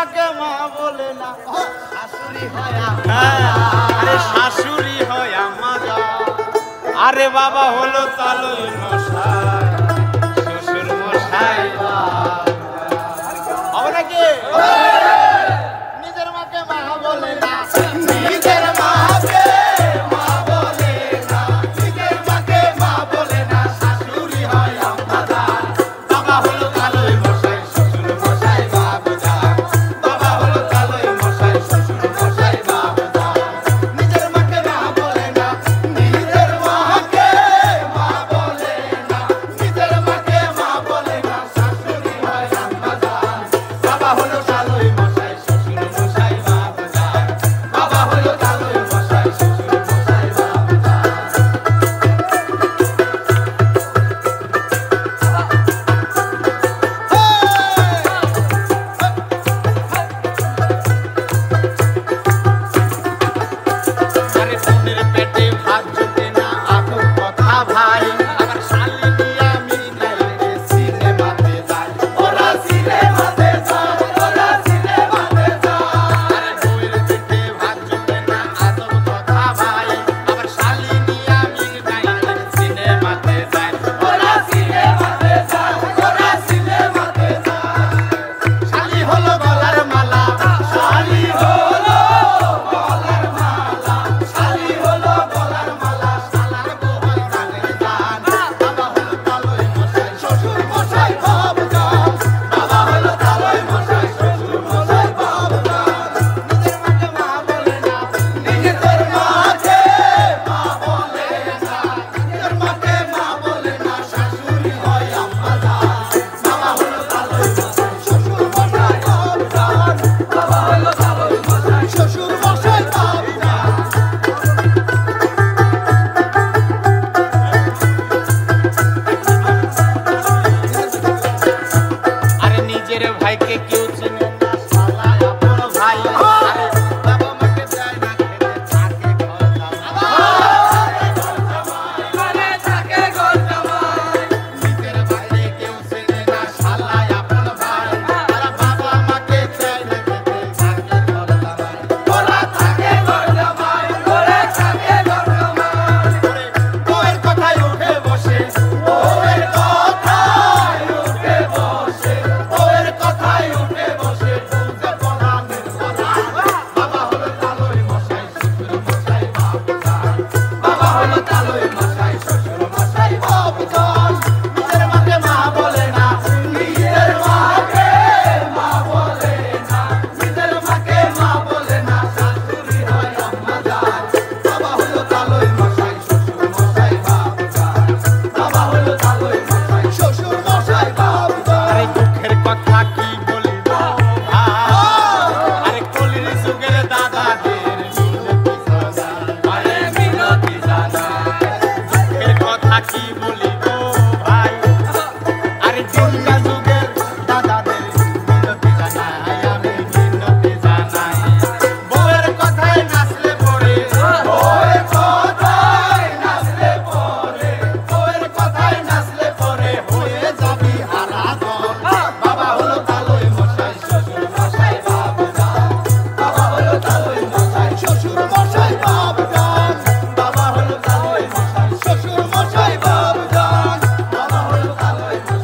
মাকে মা বলে না, শাশুড়ি হয় আরে শাশুড়ি হয় আমাজা। আরে বাবা হলো তালই মশাই, শ্বশুর মশাই হবে নাকি? নিজের মাকে মা বলে না, নিজের মাকে মা বলে না, নিজের মাকে মা বলে না, শাশুড়ি হয় আমাজান। বাবা হলো তালই মশাই, শ্বশুর মশাই বাবুজান। বাবা হলো তালই মশাই, শ্বশুর মশাই বাবুজান। নিজের মাকে মা বলে না, নিজের মাকে মা বলে না, নিজের মাকে মা বলে না, শাশুড়ি হয় আমাজান। বাবা হলো তালই মশাই, শ্বশুর মশাই বাবুজান। বাবা হলো তালই মশাই, শ্বশুর মশাই বাবুজান। আরে বোনের পেটে ভাত জোটে না, আদর কথা ভাই। আবার শালি নিয়ে আমি নাইলে সিনেমাতে যাই, ওরা সিনেমাতে যায়, ওরা সিনেমাতে যায়। আরে বউয়ের পেটে ভাত জোটে না, আদর কথা ভাই। আবার শালি নিয়ে আমি যাইলে সিনেমাতে যাই। ওরা সিনেমাতে যায়, ওরা সিনেমাতে যায়। শালি হলো গলার মালা, শালি হলো গলার মালা, শালি হলো গলার মালা, শালার বউ হয় প্রাণের জান। বাবা হলো তালই মশাই, শ্বশুর মশাই বাবুজান। বাবা হলো তালই মশাই, শ্বশুর মশাই বাবুজান। নিজের মাকে মা বলে না, নিজের মাকে মা বলে না, নিজের মাকে মা বলে না, শাশুড়ি হয় আমাজান। বাবা হলো তালই মশাই, শ্বশুর মশাই বাবুজান। বাবা হলো তালই মশাই, শ্বশুর মশাই বাবুজান। আরে নিজের ভাইকে কেউ